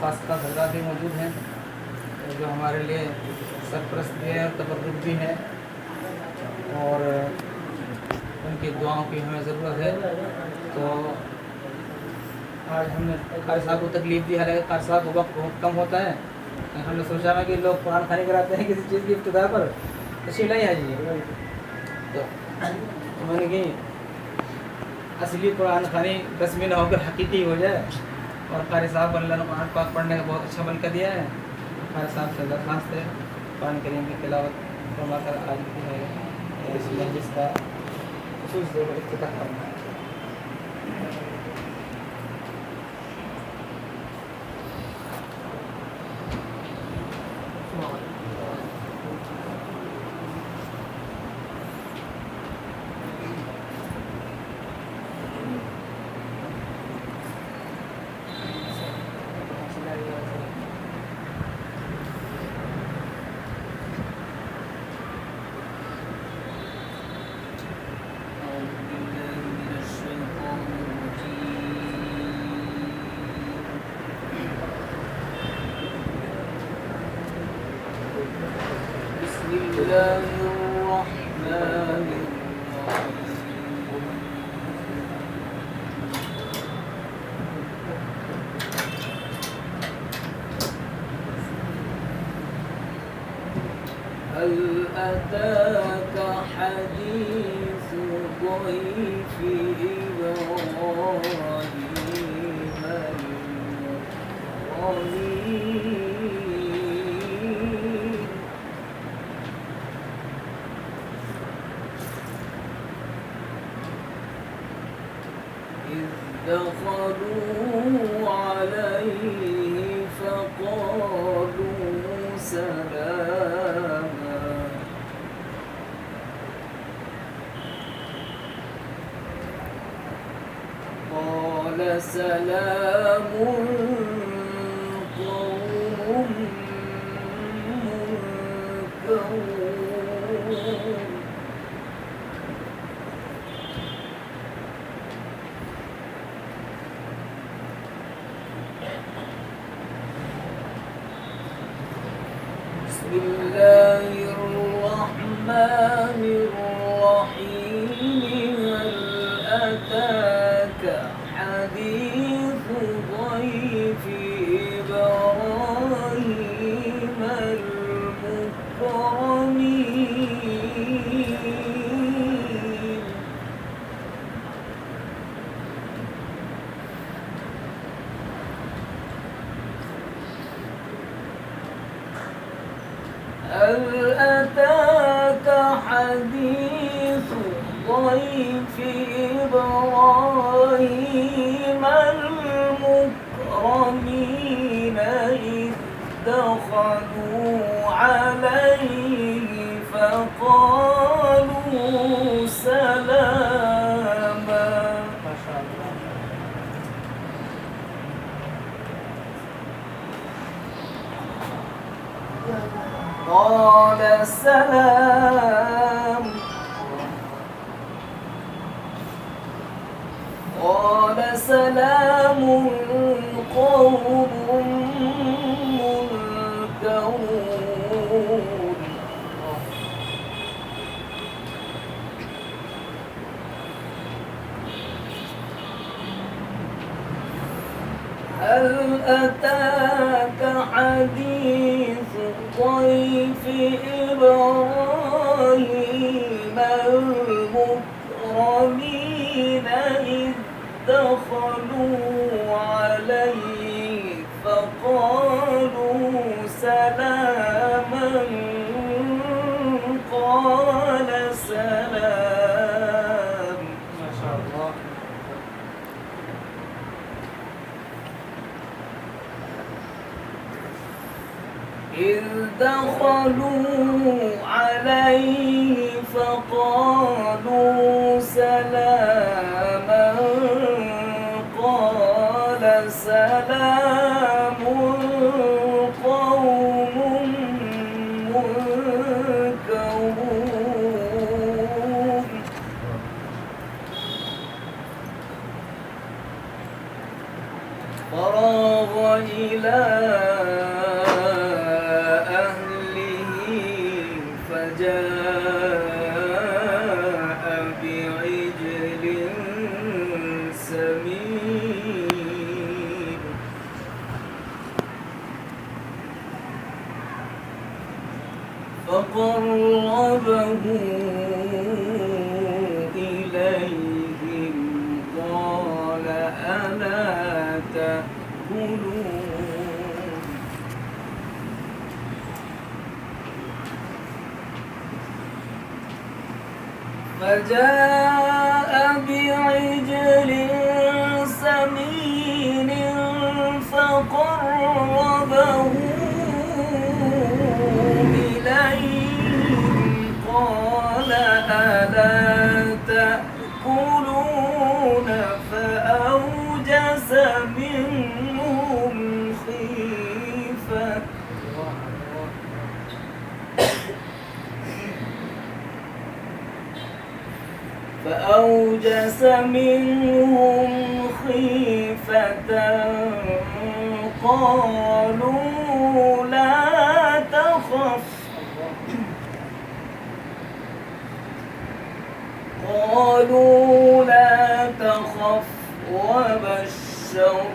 ख़ास हज़रात भी मौजूद हैं जो हमारे लिए सरपरस्त भी है और तबर्रुक भी है, और उनकी दुआओं की हमें ज़रूरत है। तो आज हमने कारी साहब को तकलीफ़ दी, हालांकि कारी साहब को वक्त बहुत कम होता है। हमने सोचा है कि लोग कुरान खानी कराते हैं किसी चीज़ की इब्तिदा पर, तो शीला ही हाजी तो मैंने कि असली कुरान खानी रस्मी न होकर हकीकी हो जाए, और कारी साहब अल्लाह ने कुरान पाक पढ़ने का बहुत अच्छा मौका दिया है। कारी साहब से दरख्वास्त है कुरान करीम की तिलावत फरमाकर आज जो है इस मजलिस का खुसूस इफ्तिताह करना है। هل أتاك حديث ضيف إبراهيم المكرمين إذ دخلوا عليه فقالوا سلاما قال سلام قوم منكرون بسم الله الرحمن الرحيم هل أتاك حديث ضيف إبراهيم المكرمين هل أتاك حديث ضيف إبراهيم المكرمين إذ دخلوا عليه فقالوا سلاما ما شاء الله। قال سلام قوم منكرون هل أتاك حديث ضيف إبراهيم المكرمين إذ دخلوا عليه فقالوا سلاما قال سلام ما شاء الله। إذ دخلوا عليه فقالوا سلاما قال سلام قوم منكرون فراغ إلى أهله فجاء بعجل سمين فقربه إليهم قال ألا تأكلون فجاء بعجل سمين فقربه إليهم قال ألا تأكلون فأوجس منهم خيفة قالوا لا تخف وبشروه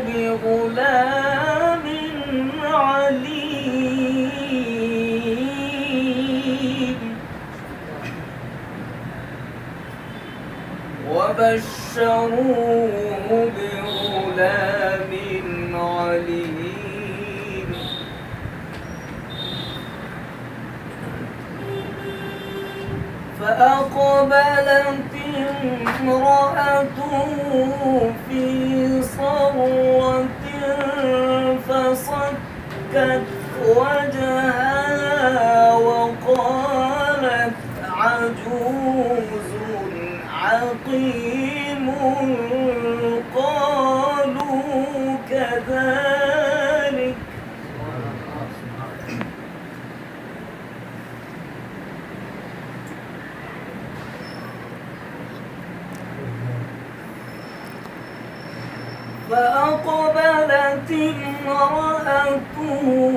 بغلام عليم وبشروه بغلام عليم فأقبلت امرأته في صرة فصكت وجهها وقالت عجوز عقيم قالوا كذلك فأقبلت امرأته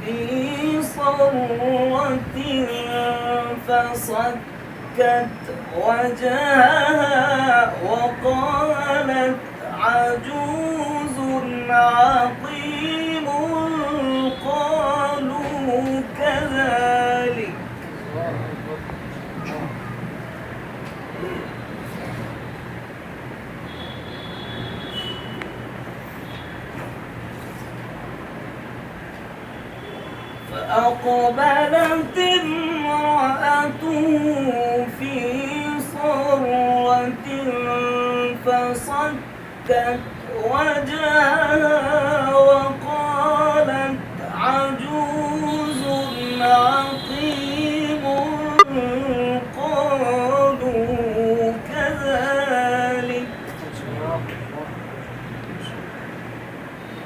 في صرة فصكت وجهها وقالت عجوز عقيم قالوا كذلك فأقبلت امرأته في صرة فصكت وجهها وقالت عجوز عقيم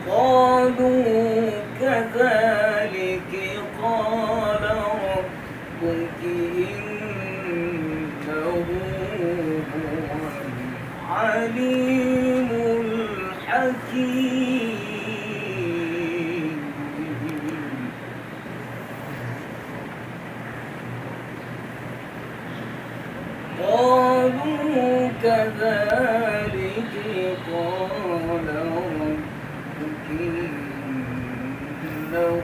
قالوا كذلك قال ربك إنه هو العليم الحكيم قالوا كذلك قال ربك إنه